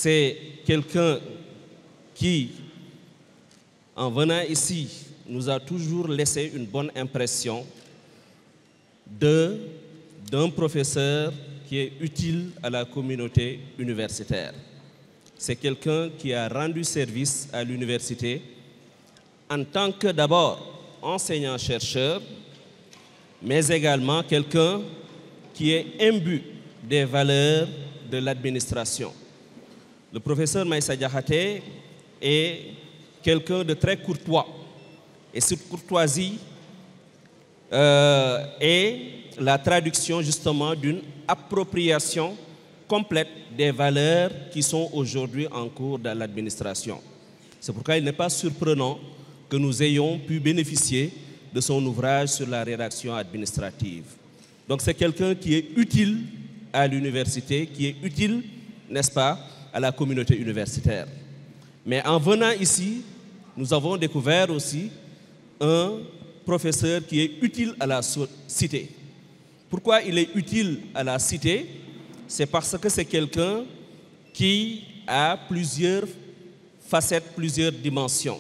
c'est quelqu'un qui, en venant ici, nous a toujours laissé une bonne impression d'un professeur qui est utile à la communauté universitaire. C'est quelqu'un qui a rendu service à l'université en tant que d'abord enseignant-chercheur, mais également quelqu'un qui est imbu des valeurs de l'administration. Le professeur Maïssa Diakhaté est quelqu'un de très courtois. Et cette courtoisie est la traduction justement d'une appropriation complète des valeurs qui sont aujourd'hui en cours dans l'administration. C'est pourquoi il n'est pas surprenant que nous ayons pu bénéficier de son ouvrage sur la rédaction administrative. Donc c'est quelqu'un qui est utile à l'université, qui est utile, n'est-ce pas, à la communauté universitaire. Mais en venant ici, nous avons découvert aussi un professeur qui est utile à la cité. Pourquoi il est utile à la cité? C'est parce que c'est quelqu'un qui a plusieurs facettes, plusieurs dimensions.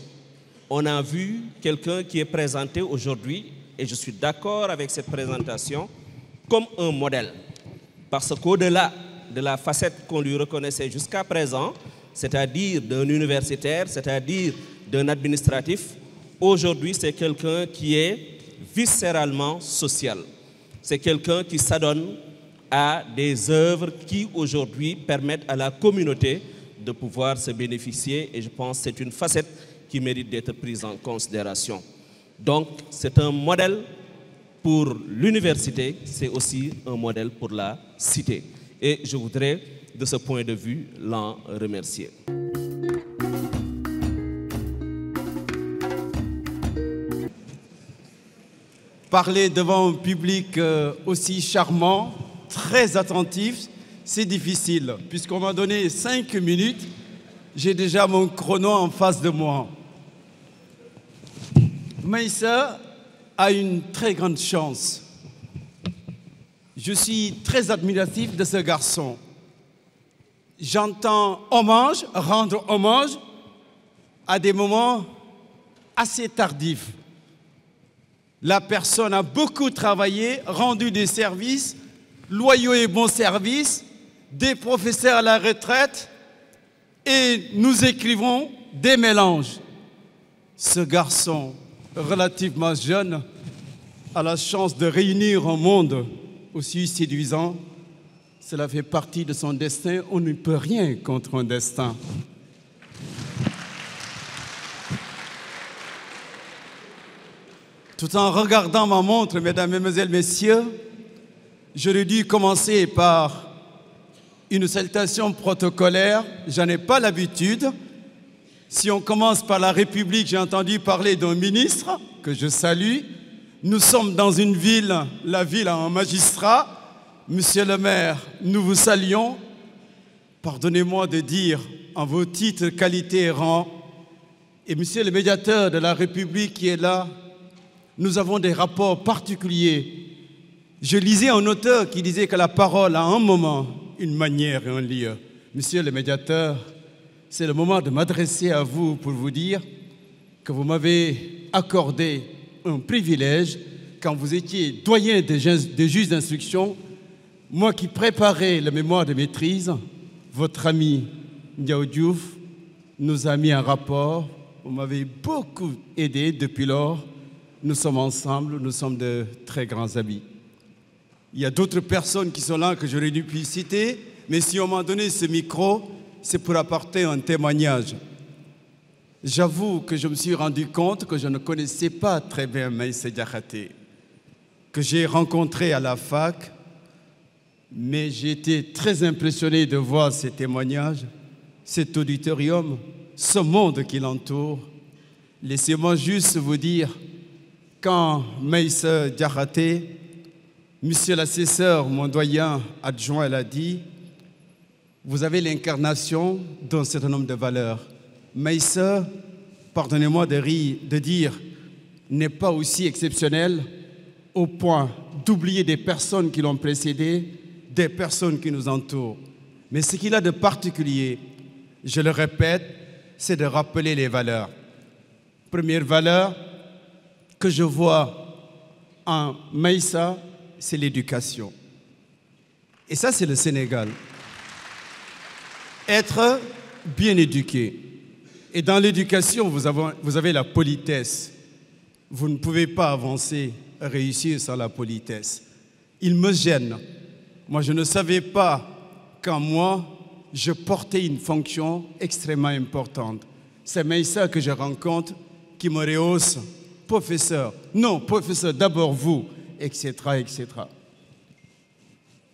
On a vu quelqu'un qui est présenté aujourd'hui, et je suis d'accord avec cette présentation, comme un modèle. Parce qu'au-delà de la facette qu'on lui reconnaissait jusqu'à présent, c'est-à-dire d'un universitaire, c'est-à-dire d'un administratif, aujourd'hui c'est quelqu'un qui est viscéralement social. C'est quelqu'un qui s'adonne à des œuvres qui aujourd'hui permettent à la communauté de pouvoir se bénéficier, et je pense que c'est une facette qui mérite d'être prise en considération. Donc c'est un modèle pour l'université, c'est aussi un modèle pour la cité. Et je voudrais, de ce point de vue, l'en remercier. Parler devant un public aussi charmant, très attentif, c'est difficile. Puisqu'on m'a donné 5 minutes, j'ai déjà mon chrono en face de moi. Maïssa a une très grande chance. Je suis très admiratif de ce garçon. J'entends hommage, rendre hommage à des moments assez tardifs. La personne a beaucoup travaillé, rendu des services, loyaux et bons services, des professeurs à la retraite, et nous écrivons des mélanges. Ce garçon, relativement jeune, a la chance de réunir un monde aussi séduisant. Cela fait partie de son destin. On ne peut rien contre un destin. Tout en regardant ma montre, mesdames, mesdemoiselles, messieurs, j'aurais dû commencer par une salutation protocolaire. J'en ai pas l'habitude. Si on commence par la République, j'ai entendu parler d'un ministre que je salue. Nous sommes dans une ville, la ville a un magistrat. Monsieur le maire, nous vous saluons. Pardonnez-moi de dire en vos titres, qualités et rangs. Et monsieur le médiateur de la République qui est là, nous avons des rapports particuliers. Je lisais un auteur qui disait que la parole a un moment, une manière et un lieu. Monsieur le médiateur, c'est le moment de m'adresser à vous pour vous dire que vous m'avez accordé un privilège quand vous étiez doyen des juges d'instruction. Moi qui préparais le mémoire de maîtrise, votre ami Ndiaye Diouf nous a mis un rapport. Vous m'avez beaucoup aidé depuis lors. Nous sommes ensemble, nous sommes de très grands amis. Il y a d'autres personnes qui sont là que j'aurais dû citer, mais si on m'a donné ce micro, c'est pour apporter un témoignage. J'avoue que je me suis rendu compte que je ne connaissais pas très bien Maïssa Diakhaté, que j'ai rencontré à la fac, mais j'ai été très impressionné de voir ces témoignages, cet auditorium, ce monde qui l'entoure. Laissez-moi juste vous dire, quand Maïssa Diakhaté, monsieur l'assesseur, mon doyen adjoint l'a dit, vous avez l'incarnation d'un certain nombre de valeurs. Maïssa, pardonnez-moi de dire, n'est pas aussi exceptionnel au point d'oublier des personnes qui l'ont précédé, des personnes qui nous entourent. Mais ce qu'il a de particulier, Je le répète, c'est de rappeler les valeurs. Première valeur que je vois en Maïssa, c'est l'éducation. Et ça, c'est le Sénégal. Être bien éduqué. Et dans l'éducation, vous avez la politesse. Vous ne pouvez pas avancer, réussir sans la politesse. Il me gêne. Moi, je ne savais pas qu'en moi, je portais une fonction extrêmement importante. C'est Maïssa que je rencontre qui me rehausse. Professeur, non, professeur, d'abord vous, etc., etc.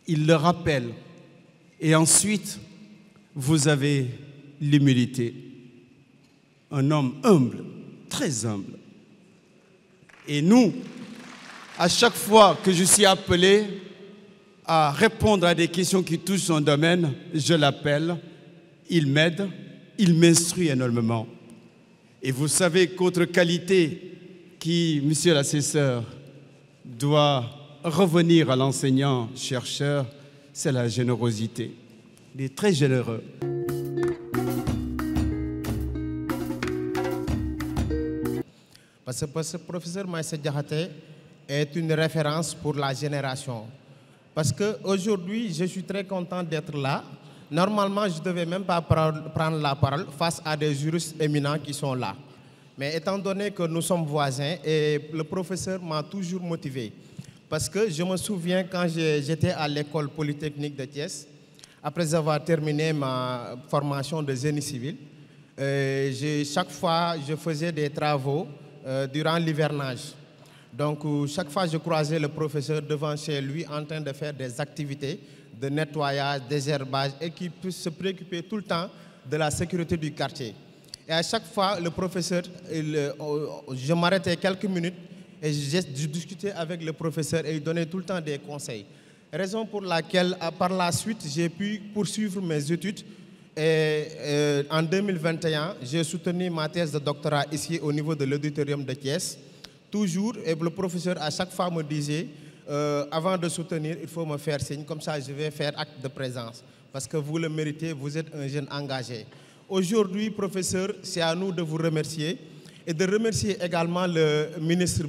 Il le rappelle. Et ensuite, vous avez l'humilité. Un homme humble, très humble. Et nous, à chaque fois que je suis appelé à répondre à des questions qui touchent son domaine, je l'appelle, il m'aide, il m'instruit énormément. Et vous savez qu'autre qualité qui, monsieur l'assesseur, doit revenir à l'enseignant-chercheur, c'est la générosité. Il est très généreux. Parce que le professeur Maïssa Diakhaté est une référence pour la génération. Parce qu'aujourd'hui, je suis très content d'être là. Normalement, je ne devais même pas prendre la parole face à des juristes éminents qui sont là. Mais étant donné que nous sommes voisins, et le professeur m'a toujours motivé. Parce que je me souviens quand j'étais à l'école polytechnique de Thiès, après avoir terminé ma formation de génie civil, chaque fois, je faisais des travaux durant l'hivernage. Donc, chaque fois, je croisais le professeur devant chez lui en train de faire des activités de nettoyage, désherbage et qui puisse se préoccuper tout le temps de la sécurité du quartier. Et à chaque fois, le professeur, je m'arrêtais quelques minutes et je discutais avec le professeur et il donnait tout le temps des conseils. Raison pour laquelle, par la suite, j'ai pu poursuivre mes études. Et en 2021, j'ai soutenu ma thèse de doctorat ici au niveau de l'auditorium de Thiès. Toujours, et le professeur à chaque fois me disait, avant de soutenir, il faut me faire signe, comme ça je vais faire acte de présence. Parce que vous le méritez, vous êtes un jeune engagé. Aujourd'hui, professeur, c'est à nous de vous remercier et de remercier également le ministre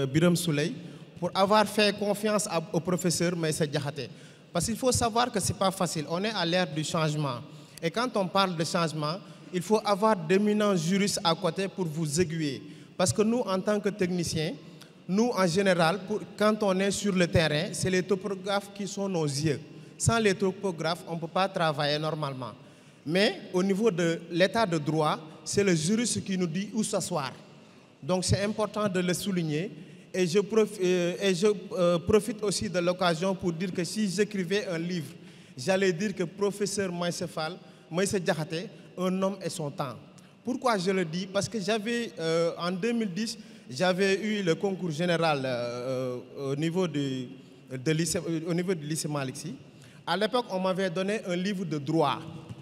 Birame Souleye pour avoir fait confiance au professeur Maïssa Diakhaté. Parce qu'il faut savoir que ce n'est pas facile, on est à l'ère du changement. Et quand on parle de changement, il faut avoir d'éminents juristes à côté pour vous aiguiller. Parce que nous, en tant que techniciens, nous, en général, quand on est sur le terrain, c'est les topographes qui sont nos yeux. Sans les topographes, on ne peut pas travailler normalement. Mais au niveau de l'état de droit, c'est le juriste qui nous dit où s'asseoir. Donc c'est important de le souligner. Et je profite aussi de l'occasion pour dire que si j'écrivais un livre, j'allais dire que professeur Maïssa Diakhaté, un homme et son temps. Pourquoi je le dis? Parce que en 2010, j'avais eu le concours général au niveau du lycée Malick Sy. À l'époque, on m'avait donné un livre de droit.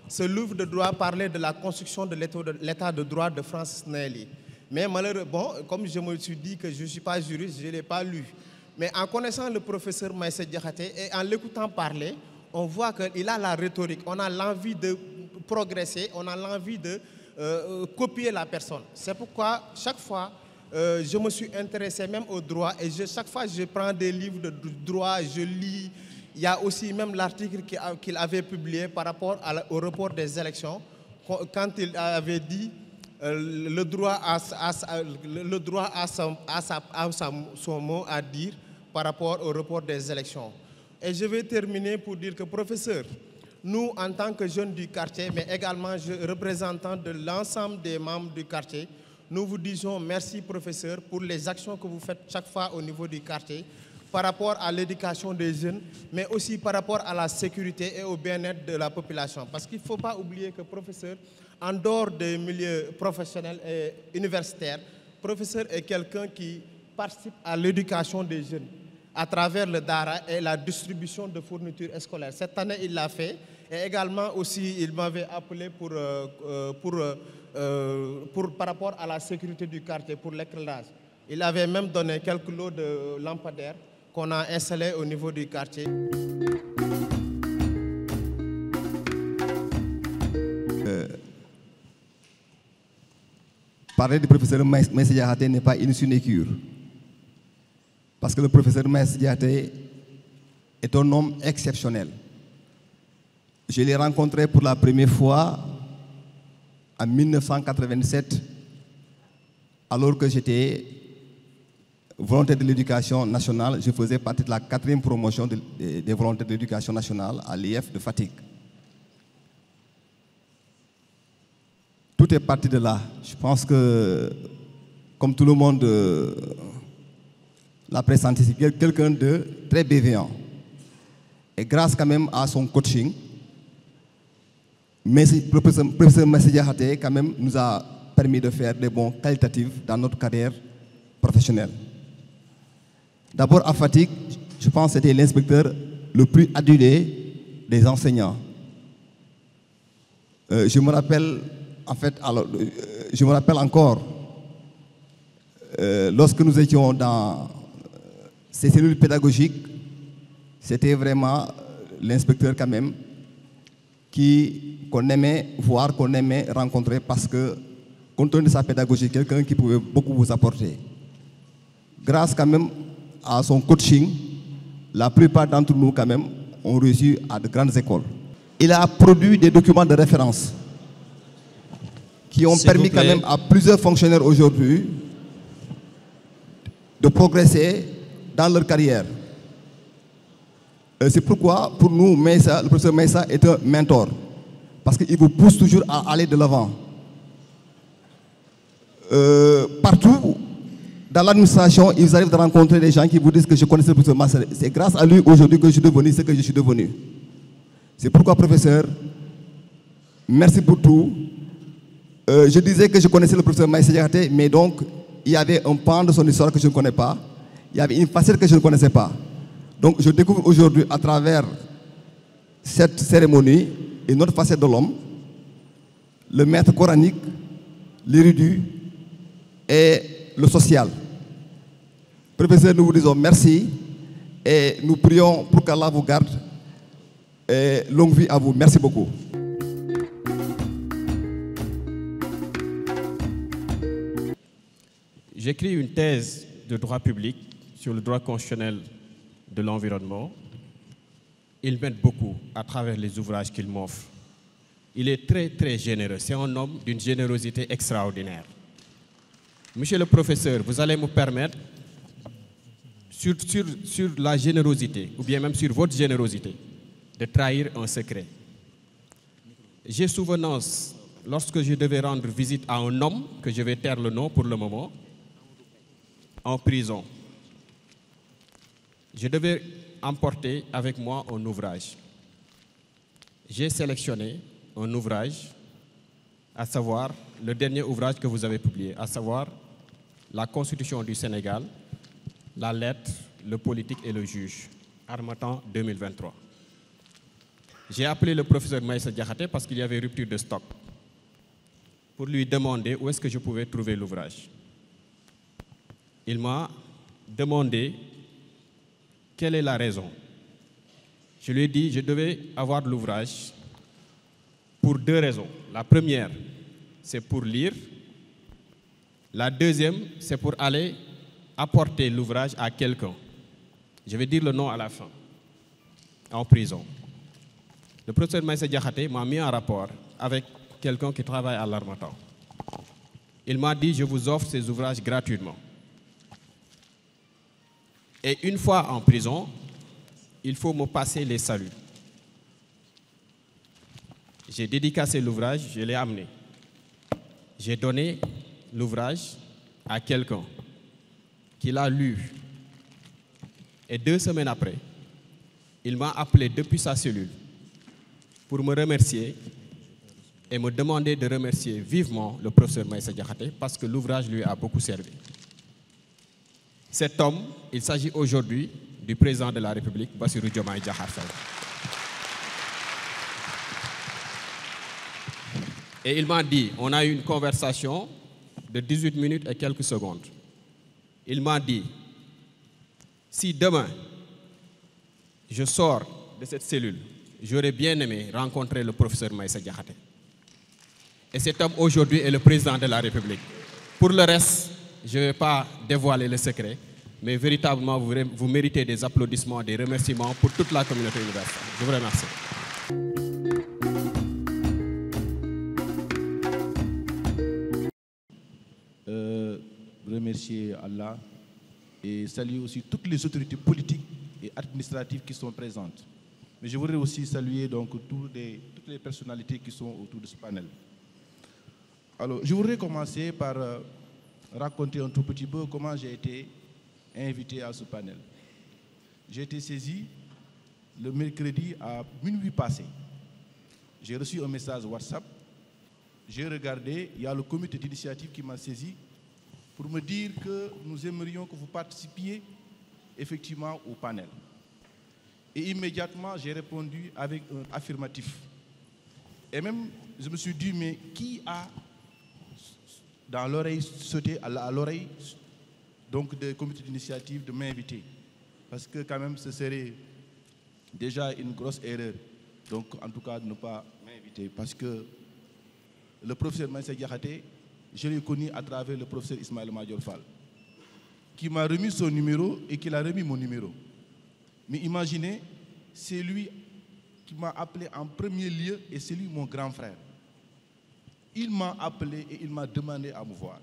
Ce livre de droit parlait de la construction de l'état de droit de Francis Nelly. Mais malheureusement, comme je me suis dit que je ne suis pas juriste, je ne l'ai pas lu. Mais en connaissant le professeur Maïssa Diakhaté et en l'écoutant parler, on voit qu'il a la rhétorique, on a l'envie de progresser, on a l'envie de copier la personne. C'est pourquoi chaque fois, je me suis intéressé même au droit et chaque fois je prends des livres de droit, je lis. Il y a aussi même l'article qu'il avait publié par rapport au report des élections, quand il avait dit le droit a son mot à dire par rapport au report des élections. Et je vais terminer pour dire que, professeur, nous, en tant que jeunes du quartier, mais également représentants de l'ensemble des membres du quartier, nous vous disons merci, professeur, pour les actions que vous faites chaque fois au niveau du quartier, par rapport à l'éducation des jeunes, mais aussi par rapport à la sécurité et au bien-être de la population. Parce qu'il ne faut pas oublier que, professeur, en dehors des milieux professionnels et universitaires, professeur est quelqu'un qui participe à l'éducation des jeunes à travers le DARA et la distribution de fournitures scolaires. Cette année, il l'a fait. Et également aussi, il m'avait appelé par rapport à la sécurité du quartier, pour l'éclairage. Il avait même donné quelques lots de lampadaires qu'on a installés au niveau du quartier. parler du professeur Maïssa Diakhaté n'est pas une sinécure. Parce que le professeur Maïssa Diakhaté est un homme exceptionnel. Je l'ai rencontré pour la première fois en 1987, alors que j'étais volontaire de l'éducation nationale. Je faisais partie de la 4e promotion des volontaires de l'éducation nationale à l'IF de Fatick. Tout est parti de là. Je pense que, comme tout le monde l'a présenté, c'est quelqu'un de très bienveillant. Et grâce quand même à son coaching, le professeur Maïssa Diakhaté quand même nous a permis de faire des bons qualitatifs dans notre carrière professionnelle. D'abord à Fatick, je pense que c'était l'inspecteur le plus adulé des enseignants. Je me rappelle encore, lorsque nous étions dans ces cellules pédagogiques, c'était vraiment l'inspecteur quand même qu'on aimait voir, qu'on aimait rencontrer parce que, compte tenu de sa pédagogie, quelqu'un qui pouvait beaucoup vous apporter. Grâce quand même à son coaching, la plupart d'entre nous quand même ont réussi à de grandes écoles. Il a produit des documents de référence qui ont permis quand même à plusieurs fonctionnaires aujourd'hui de progresser dans leur carrière. C'est pourquoi, pour nous, le professeur Maïssa est un mentor. Parce qu'il vous pousse toujours à aller de l'avant. Partout, dans l'administration, il vous arrive de rencontrer des gens qui vous disent que je connaissais le professeur Maïssa. C'est grâce à lui aujourd'hui que je suis devenu ce que je suis devenu. C'est pourquoi, professeur, merci pour tout. Je disais que je connaissais le professeur Maïssa Diakhaté, mais donc, il y avait un pan de son histoire que je ne connais pas. Il y avait une facette que je ne connaissais pas. Donc je découvre aujourd'hui à travers cette cérémonie une autre facette de l'homme, le maître coranique, l'érudit et le social. Professeur, nous vous disons merci et nous prions pour qu'Allah vous garde et longue vie à vous. Merci beaucoup. J'écris une thèse de droit public sur le droit constitutionnel de l'environnement. Il m'aide beaucoup à travers les ouvrages qu'il m'offre. Il est très, très généreux. C'est un homme d'une générosité extraordinaire. Monsieur le professeur, vous allez me permettre, sur la générosité, ou bien même sur votre générosité, de trahir un secret. J'ai souvenance, lorsque je devais rendre visite à un homme, que je vais taire le nom pour le moment, en prison. Je devais emporter avec moi un ouvrage. J'ai sélectionné un ouvrage, à savoir le dernier ouvrage que vous avez publié, à savoir la Constitution du Sénégal, la lettre, le politique et le juge, Harmattan 2023. J'ai appelé le professeur Maïssa Diakhaté parce qu'il y avait rupture de stock, pour lui demander où est-ce que je pouvais trouver l'ouvrage. Il m'a demandé quelle est la raison. Je lui ai dit que je devais avoir l'ouvrage pour 2 raisons. La première, c'est pour lire. La deuxième, c'est pour aller apporter l'ouvrage à quelqu'un. Je vais dire le nom à la fin, en prison. Le professeur Maïssa Diakhaté m'a mis en rapport avec quelqu'un qui travaille à l'Harmattan. Il m'a dit, je vous offre ces ouvrages gratuitement. Et une fois en prison, il faut me passer les saluts. J'ai dédicacé l'ouvrage, je l'ai amené. J'ai donné l'ouvrage à quelqu'un qui l'a lu. Et 2 semaines après, il m'a appelé depuis sa cellule pour me remercier et me demander de remercier vivement le professeur Maïssa Diakhaté parce que l'ouvrage lui a beaucoup servi. Cet homme, il s'agit aujourd'hui du président de la République, Bassirou Diomaye Diakhar Faye. Et il m'a dit, on a eu une conversation de 18 minutes et quelques secondes. Il m'a dit, si demain, je sors de cette cellule, j'aurais bien aimé rencontrer le professeur Maïssa Diakhaté. Et cet homme aujourd'hui est le président de la République. Pour le reste, je ne vais pas dévoiler le secret, mais véritablement, vous méritez des applaudissements, des remerciements pour toute la communauté universitaire. Je vous remercie. Remercier Allah et saluer aussi toutes les autorités politiques et administratives qui sont présentes. Mais je voudrais aussi saluer donc toutes les personnalités qui sont autour de ce panel. Alors, je voudrais commencer par raconter un tout petit peu comment j'ai été invité à ce panel. J'ai été saisi le mercredi à minuit passé. J'ai reçu un message WhatsApp. J'ai regardé, il y a le comité d'initiative qui m'a saisi pour me dire que nous aimerions que vous participiez effectivement au panel. Et immédiatement, j'ai répondu avec un affirmatif. Et même, je me suis dit, mais qui a dans l'oreille sauté à l'oreille donc des comités d'initiative de m'inviter? Parce que quand même, ce serait déjà une grosse erreur. Donc, en tout cas, de ne pas m'inviter. Parce que le professeur Maïssa Diakhaté, je l'ai connu à travers le professeur Ismaël Madior Fall, qui m'a remis son numéro et qui a remis mon numéro. Mais imaginez, c'est lui qui m'a appelé en premier lieu et c'est lui mon grand frère. Il m'a appelé et il m'a demandé à me voir.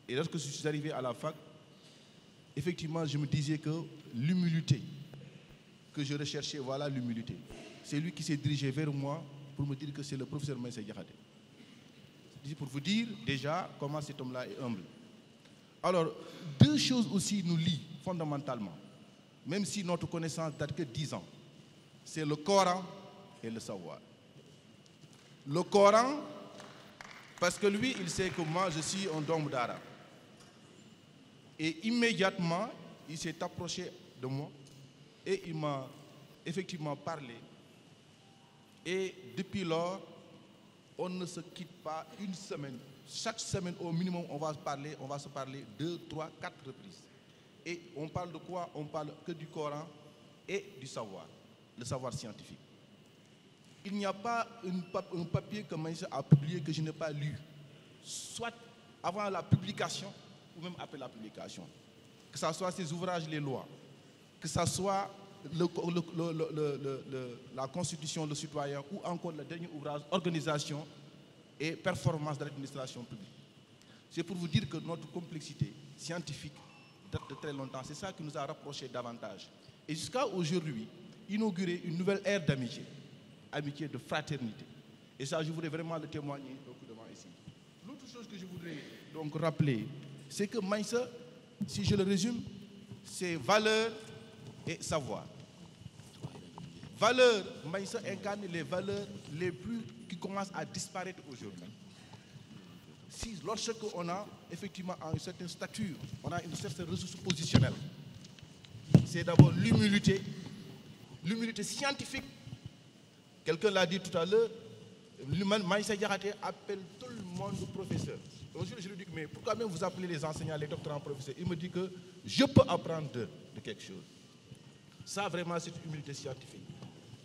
Et lorsque je suis arrivé à la fac, effectivement, je me disais que l'humilité que je recherchais, voilà l'humilité. C'est lui qui s'est dirigé vers moi pour me dire que c'est le professeur Maïssa Diakhaté. Pour vous dire déjà comment cet homme-là est humble. Alors, deux choses aussi nous lient fondamentalement, même si notre connaissance date que 10 ans. C'est le Coran et le savoir. Le Coran, parce que lui, il sait que moi, je suis un dôme d'arabe. Et immédiatement, il s'est approché de moi et il m'a effectivement parlé. Et depuis lors, on ne se quitte pas une semaine. Chaque semaine, au minimum, on va se parler 2, 3, 4 reprises. Et on parle de quoi? On parle que du Coran et du savoir, le savoir scientifique. Il n'y a pas un papier que Maïssa a publié que je n'ai pas lu, soit avant la publication ou même après la publication. Que ce soit ses ouvrages, les lois, que ce soit la Constitution, le citoyen, ou encore le dernier ouvrage, organisation et performance de l'administration publique. C'est pour vous dire que notre complexité scientifique date de très longtemps. C'est ça qui nous a rapprochés davantage. Et jusqu'à aujourd'hui, inaugurer une nouvelle ère d'amitié, amitié de fraternité. Et ça, je voudrais vraiment le témoigner donc, devant ici. L'autre chose que je voudrais donc rappeler, c'est que Maïssa, si je le résume, c'est valeur et savoir. Valeurs, Maïssa incarne les valeurs les plus qui commencent à disparaître aujourd'hui. Si lorsque on a effectivement une certaine stature, on a une certaine ressource positionnelle, c'est d'abord l'humilité, l'humilité scientifique. Quelqu'un l'a dit tout à l'heure, Maïssa Diakhaté appelle tout le monde professeur. Un jour, je lui dis, mais pourquoi même vous appelez les enseignants, les doctorants professeurs? Il me dit que je peux apprendre de quelque chose. Ça, vraiment, c'est une humilité scientifique.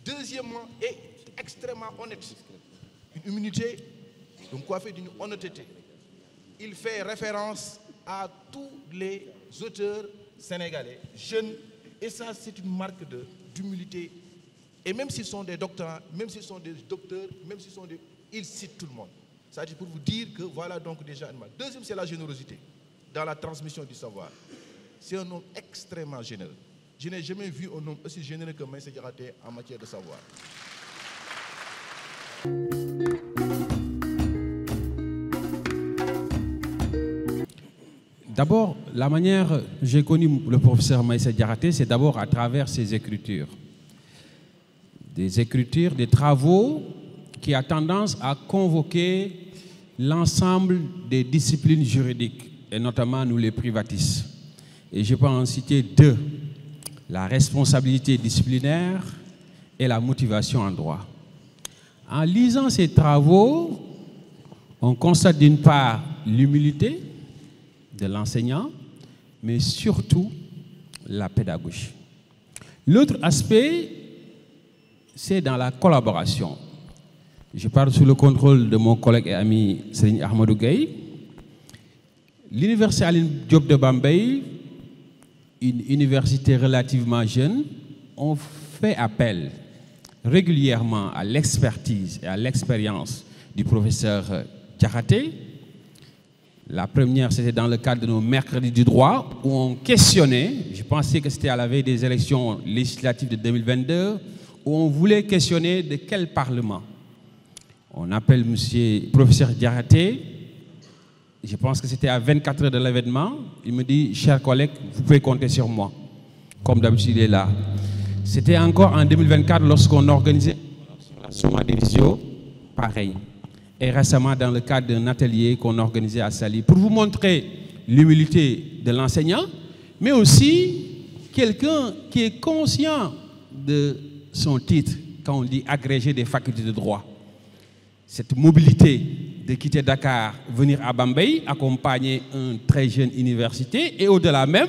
Deuxièmement, est extrêmement honnête. Une humilité, donc coiffée d'une honnêteté. Il fait référence à tous les auteurs sénégalais, jeunes, et ça, c'est une marque d'humilité. Et même s'ils sont des doctorants, même s'ils sont des docteurs, même s'ils sont des... Ils citent tout le monde. Ça, c'est pour vous dire que voilà donc déjà une marque. Deuxième, c'est la générosité dans la transmission du savoir. C'est un homme extrêmement généreux. Je n'ai jamais vu un homme aussi généreux que Maïssa Diakhaté en matière de savoir. D'abord, la manière dont j'ai connu le professeur Maïssa Diakhaté, c'est d'abord à travers ses écritures. Des écritures, des travaux qui ont tendance à convoquer l'ensemble des disciplines juridiques, et notamment nous les privatistes. Et je peux en citer deux, la responsabilité disciplinaire et la motivation en droit. En lisant ces travaux, on constate d'une part l'humilité de l'enseignant, mais surtout la pédagogie. L'autre aspect, c'est dans la collaboration. Je parle sous le contrôle de mon collègue et ami Serigne Ahmadou Gueye. L'université Aline Diop de Bambey, une université relativement jeune, on fait appel régulièrement à l'expertise et à l'expérience du professeur Diakhaté. La première, c'était dans le cadre de nos mercredis du droit, où on questionnait, je pensais que c'était à la veille des élections législatives de 2022, où on voulait questionner de quel Parlement. On appelle monsieur professeur Diakhaté, je pense que c'était à 24 heures de l'événement, il me dit, chers collègues, vous pouvez compter sur moi. Comme d'habitude, il est là. C'était encore en 2024 lorsqu'on organisait la Soma Divisio, pareil. Et récemment dans le cadre d'un atelier qu'on organisait à Saly, pour vous montrer l'humilité de l'enseignant, mais aussi quelqu'un qui est conscient de son titre quand on dit agrégé des facultés de droit. Cette mobilité de quitter Dakar, venir à Bambey, accompagner une très jeune université et au-delà même,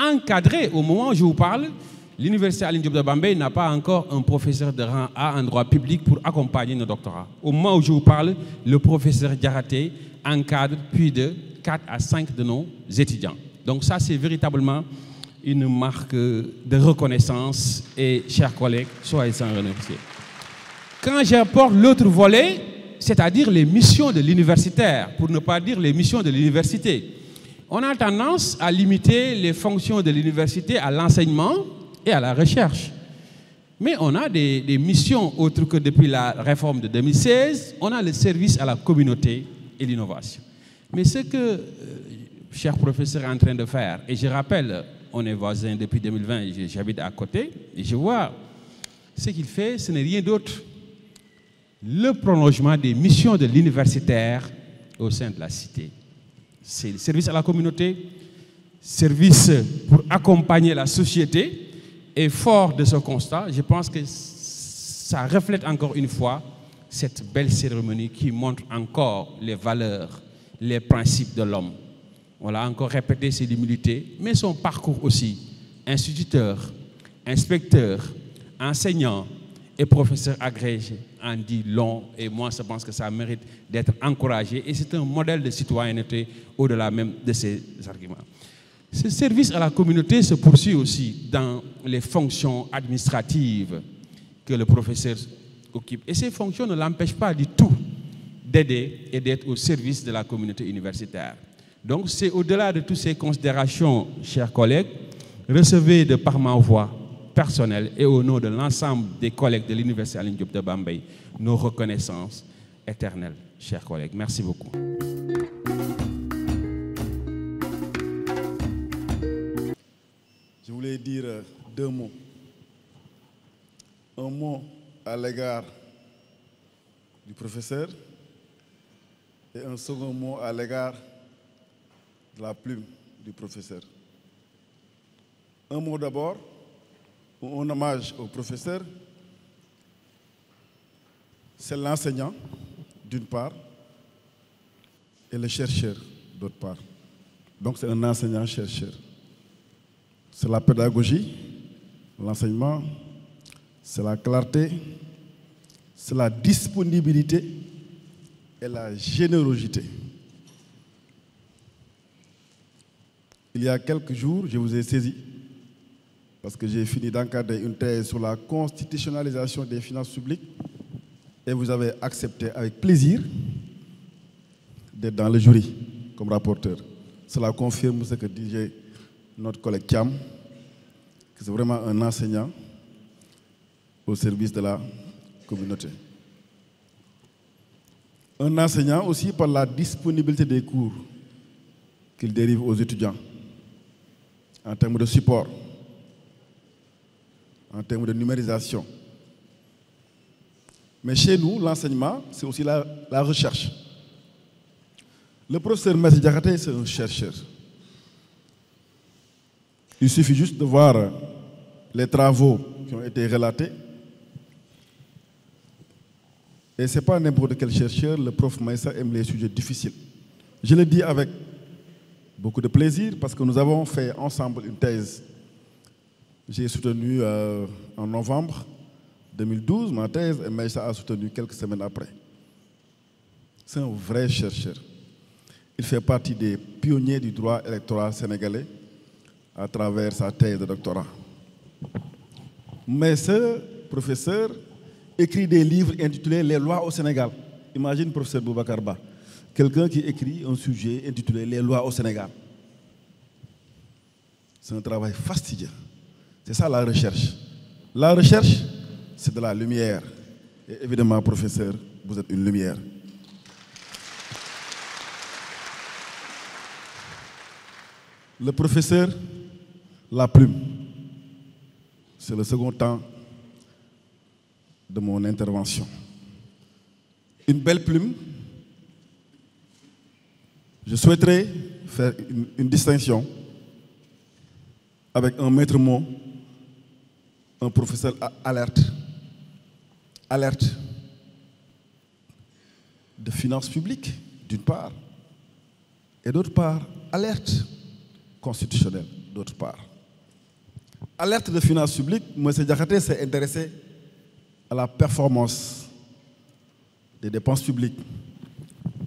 encadrer au moment où je vous parle, l'université Aline Diop de Bambey n'a pas encore un professeur de rang A en droit public pour accompagner nos doctorats. Au moment où je vous parle, le professeur Diakhaté encadre plus de 4 à 5 de nos étudiants. Donc ça, c'est véritablement une marque de reconnaissance et, chers collègues, soyez-en remerciés. Quand j'apporte l'autre volet, c'est-à-dire les missions de l'universitaire, pour ne pas dire les missions de l'université, on a tendance à limiter les fonctions de l'université à l'enseignement et à la recherche. Mais on a des missions autres que depuis la réforme de 2016, on a le service à la communauté et l'innovation. Mais ce que cher professeur est en train de faire, et je rappelle, on est voisins depuis 2020, j'habite à côté, et je vois ce qu'il fait, ce n'est rien d'autre. Le prolongement des missions de l'universitaire au sein de la cité. C'est le service à la communauté, service pour accompagner la société. Et fort de ce constat, je pense que ça reflète encore une fois cette belle cérémonie qui montre encore les valeurs, les principes de l'homme. On l'a encore répété, c'est l'humilité, mais son parcours aussi, instituteur, inspecteur, enseignant et professeur agrégé, en dit long, et moi je pense que ça mérite d'être encouragé, et c'est un modèle de citoyenneté au-delà même de ces arguments. Ce service à la communauté se poursuit aussi dans les fonctions administratives que le professeur occupe. Et ces fonctions ne l'empêchent pas du tout d'aider et d'être au service de la communauté universitaire. Donc c'est au-delà de toutes ces considérations, chers collègues, recevez de par ma voix personnelle et au nom de l'ensemble des collègues de l'Université Aline Diop de Bambey nos reconnaissances éternelles, chers collègues. Merci beaucoup. Je voulais dire deux mots. Un mot à l'égard du professeur et un second mot à l'égard de la plume du professeur. Un mot d'abord, un hommage au professeur. C'est l'enseignant, d'une part, et le chercheur, d'autre part. Donc c'est un enseignant-chercheur. C'est la pédagogie, l'enseignement, c'est la clarté, c'est la disponibilité et la générosité. Il y a quelques jours, je vous ai saisi, parce que j'ai fini d'encadrer une thèse sur la constitutionnalisation des finances publiques, et vous avez accepté avec plaisir d'être dans le jury comme rapporteur. Cela confirme ce que disait notre collègue Kiam, que c'est vraiment un enseignant au service de la communauté. Un enseignant aussi par la disponibilité des cours qu'il dérive aux étudiants, en termes de support, en termes de numérisation. Mais chez nous, l'enseignement, c'est aussi la recherche. Le professeur Maître Diakhaté, c'est un chercheur. Il suffit juste de voir les travaux qui ont été relatés. Et ce n'est pas n'importe quel chercheur, le prof Maïssa aime les sujets difficiles. Je le dis avec beaucoup de plaisir parce que nous avons fait ensemble une thèse. J'ai soutenu en novembre 2012 ma thèse et Maïssa a soutenu quelques semaines après. C'est un vrai chercheur. Il fait partie des pionniers du droit électoral sénégalais à travers sa thèse de doctorat. Mais ce professeur écrit des livres intitulés « Les lois au Sénégal ». Imagine professeur Boubacar Ba, quelqu'un qui écrit un sujet intitulé « Les lois au Sénégal ». C'est un travail fastidieux. C'est ça la recherche. La recherche, c'est de la lumière. Et évidemment, professeur, vous êtes une lumière. Le professeur, la plume. C'est le second temps de mon intervention. Une belle plume. Je souhaiterais faire une distinction avec un maître mot, un professeur alerte. Alerte de finances publiques, d'une part, et d'autre part, alerte constitutionnelle, d'autre part. Alerte de finances publiques, M. Diakhaté s'est intéressé à la performance des dépenses publiques.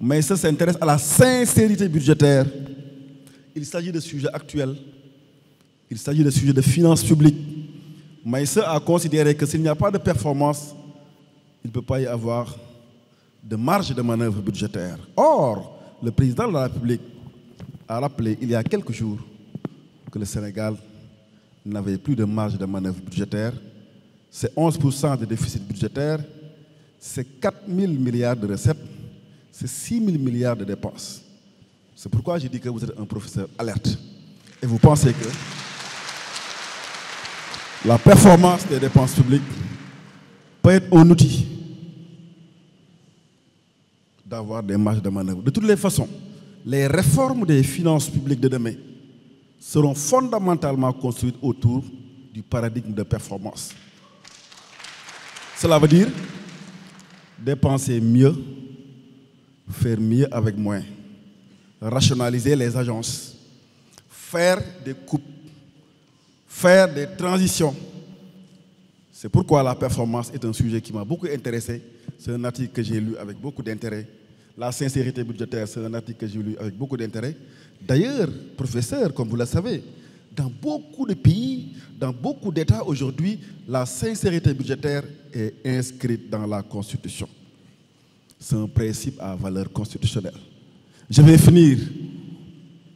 Mais ça s'intéresse à la sincérité budgétaire. Il s'agit de sujets actuels. Il s'agit de sujets de finances publiques. Maïssa a considéré que s'il n'y a pas de performance, il ne peut pas y avoir de marge de manœuvre budgétaire. Or, le président de la République a rappelé il y a quelques jours que le Sénégal n'avait plus de marge de manœuvre budgétaire. C'est 11% de déficit budgétaire, c'est 4 000 milliards de recettes, c'est 6 000 milliards de dépenses. C'est pourquoi j'ai dit que vous êtes un professeur alerte. Et vous pensez que la performance des dépenses publiques peut être un outil d'avoir des marges de manœuvre. De toutes les façons, les réformes des finances publiques de demain seront fondamentalement construites autour du paradigme de performance. Cela veut dire dépenser mieux, faire mieux avec moins, rationaliser les agences, faire des coupes, faire des transitions. C'est pourquoi la performance est un sujet qui m'a beaucoup intéressé. C'est un article que j'ai lu avec beaucoup d'intérêt. La sincérité budgétaire, c'est un article que j'ai lu avec beaucoup d'intérêt. D'ailleurs, professeur, comme vous le savez, dans beaucoup de pays, dans beaucoup d'États aujourd'hui, la sincérité budgétaire est inscrite dans la Constitution. C'est un principe à valeur constitutionnelle. Je vais finir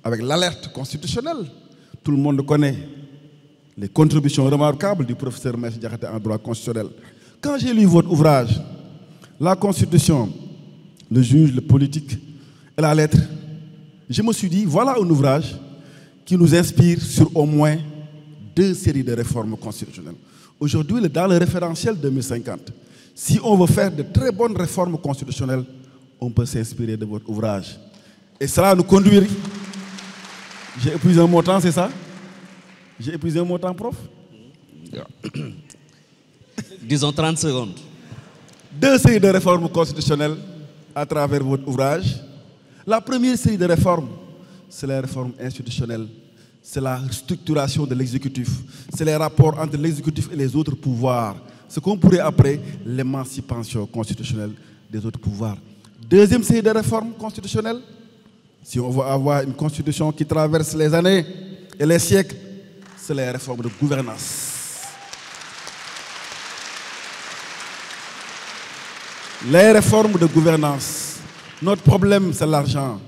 avec l'alerte constitutionnelle. Tout le monde connaît les contributions remarquables du professeur Maïssa Diakhaté en droit constitutionnel. Quand j'ai lu votre ouvrage, la Constitution, le juge, le politique et la lettre, je me suis dit, voilà un ouvrage qui nous inspire sur au moins 2 séries de réformes constitutionnelles. Aujourd'hui, dans le référentiel 2050, si on veut faire de très bonnes réformes constitutionnelles, on peut s'inspirer de votre ouvrage. Et cela nous conduirait. J'ai épuisé mon temps, c'est ça? J'ai épuisé mon temps, prof? Disons 30 secondes. 2 séries de réformes constitutionnelles à travers votre ouvrage. La première série de réformes, c'est la réforme institutionnelle, c'est la structuration de l'exécutif, c'est les rapports entre l'exécutif et les autres pouvoirs, ce qu'on pourrait appeler l'émancipation constitutionnelle des autres pouvoirs. Deuxième série de réformes constitutionnelles, si on veut avoir une constitution qui traverse les années et les siècles, c'est les réformes de gouvernance. Les réformes de gouvernance. Notre problème, c'est l'argent.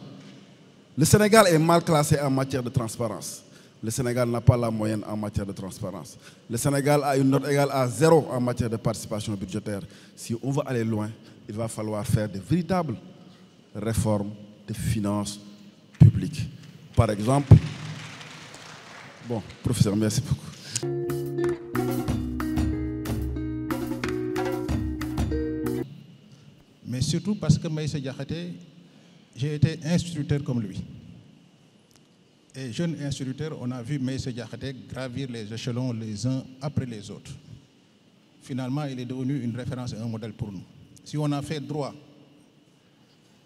Le Sénégal est mal classé en matière de transparence. Le Sénégal n'a pas la moyenne en matière de transparence. Le Sénégal a une note égale à 0 en matière de participation budgétaire. Si on veut aller loin, il va falloir faire de véritables réformes de finances publiques. Par exemple, bon, professeur, merci beaucoup. Mais surtout parce que Maïssa Diakhaté, j'ai été instituteur comme lui. Et jeune instituteur, on a vu Maïssa Diakhaté gravir les échelons les uns après les autres. Finalement, il est devenu une référence et un modèle pour nous. Si on a fait droit,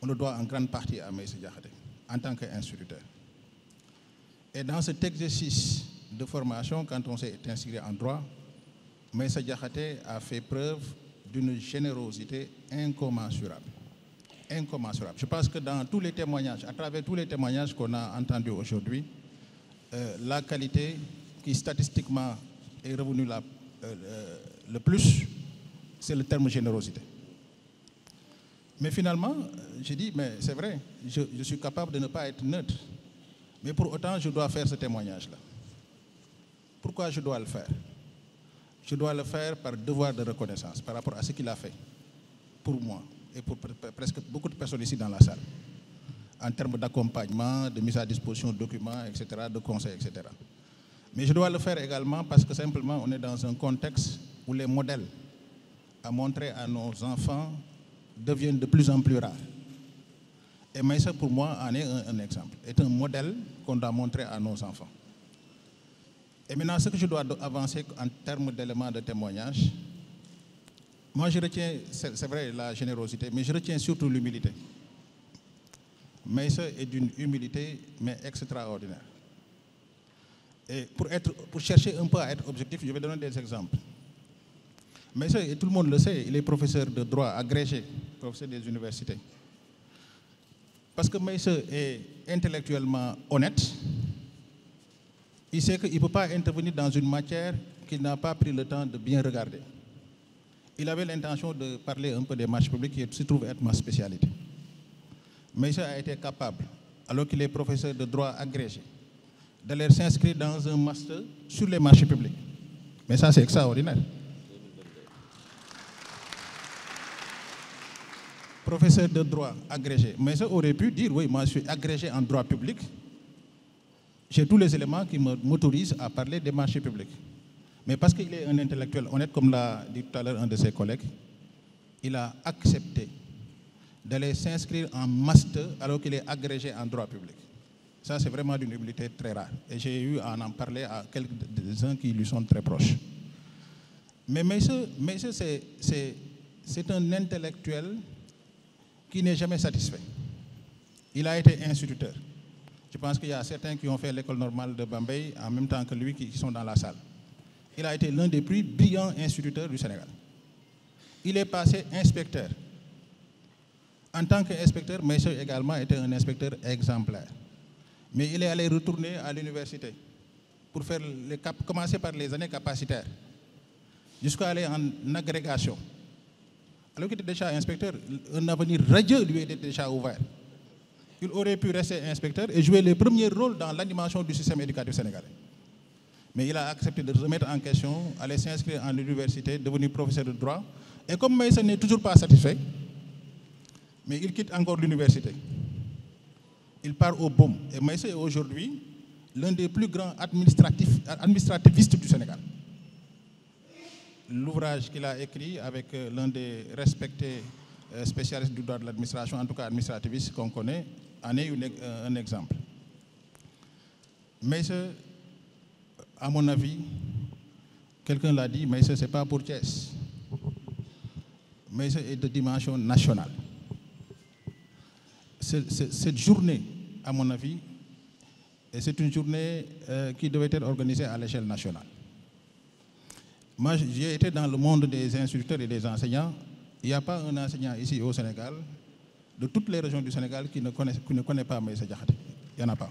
on le doit en grande partie à Maïssa Diakhaté, en tant qu'instituteur. Et dans cet exercice de formation, quand on s'est inscrit en droit, Maïssa Diakhaté a fait preuve d'une générosité incommensurable. incommensurable. Je pense que dans tous les témoignages, à travers tous les témoignages qu'on a entendus aujourd'hui, la qualité qui statistiquement est revenue le plus, c'est le terme générosité. Mais finalement, j'ai dit, mais c'est vrai, je suis capable de ne pas être neutre, mais pour autant, je dois faire ce témoignage-là. Pourquoi je dois le faire? Je dois le faire par devoir de reconnaissance par rapport à ce qu'il a fait pour moi et pour presque beaucoup de personnes ici dans la salle, en termes d'accompagnement, de mise à disposition de documents, etc., de conseils, etc. Mais je dois le faire également parce que simplement on est dans un contexte où les modèles à montrer à nos enfants deviennent de plus en plus rares. Et Maïssa, pour moi, en est un exemple, est un modèle qu'on doit montrer à nos enfants. Et maintenant, ce que je dois avancer en termes d'éléments de témoignage, moi je retiens, c'est vrai, la générosité, mais je retiens surtout l'humilité. Maïssa est d'une humilité, mais extraordinaire. Et pour chercher un peu à être objectif, je vais donner des exemples. Maïssa, et tout le monde le sait, il est professeur de droit agrégé, professeur des universités. Parce que Maïssa est intellectuellement honnête, il sait qu'il ne peut pas intervenir dans une matière qu'il n'a pas pris le temps de bien regarder. Il avait l'intention de parler un peu des marchés publics qui se trouve être ma spécialité. Maïssa a été capable, alors qu'il est professeur de droit agrégé, d'aller s'inscrire dans un master sur les marchés publics. Mais ça, c'est extraordinaire. Professeur de droit agrégé. Maïssa aurait pu dire, oui, moi je suis agrégé en droit public. J'ai tous les éléments qui m'autorisent à parler des marchés publics. Mais parce qu'il est un intellectuel honnête, comme l'a dit tout à l'heure un de ses collègues, il a accepté d'aller s'inscrire en master alors qu'il est agrégé en droit public. Ça, c'est vraiment d'une humilité très rare. Et j'ai eu à en parler à quelques-uns qui lui sont très proches. Mais Maïssa, c'est un intellectuel qui n'est jamais satisfait. Il a été instituteur. Je pense qu'il y a certains qui ont fait l'école normale de Bambey en même temps que lui qui sont dans la salle. Il a été l'un des plus brillants instituteurs du Sénégal. Il est passé inspecteur. En tant qu'inspecteur, Maïssa également était un inspecteur exemplaire. Mais il est allé retourner à l'université pour faire commencer par les années capacitaires, jusqu'à aller en agrégation. Alors qu'il était déjà inspecteur, un avenir radieux lui était déjà ouvert. Il aurait pu rester inspecteur et jouer les premiers rôles dans l'animation du système éducatif sénégalais. Mais il a accepté de remettre en question, aller s'inscrire en université, devenir professeur de droit. Et comme Maïssa n'est toujours pas satisfait, mais il quitte encore l'université. Il part au BOM. Et Maïssa est aujourd'hui l'un des plus grands administrativistes du Sénégal. L'ouvrage qu'il a écrit avec l'un des respectés spécialistes du droit de l'administration, en tout cas administrativiste qu'on connaît, en est un exemple. Maïssa, à mon avis, quelqu'un l'a dit, Maïssa, ce n'est pas pour Thiès. Maïssa est de dimension nationale. Cette journée, à mon avis, c'est une journée qui devait être organisée à l'échelle nationale. Moi, j'ai été dans le monde des instituteurs et des enseignants. Il n'y a pas un enseignant ici au Sénégal, de toutes les régions du Sénégal, qui ne connaît pas Maïssa Diakhaté. Il n'y en a pas.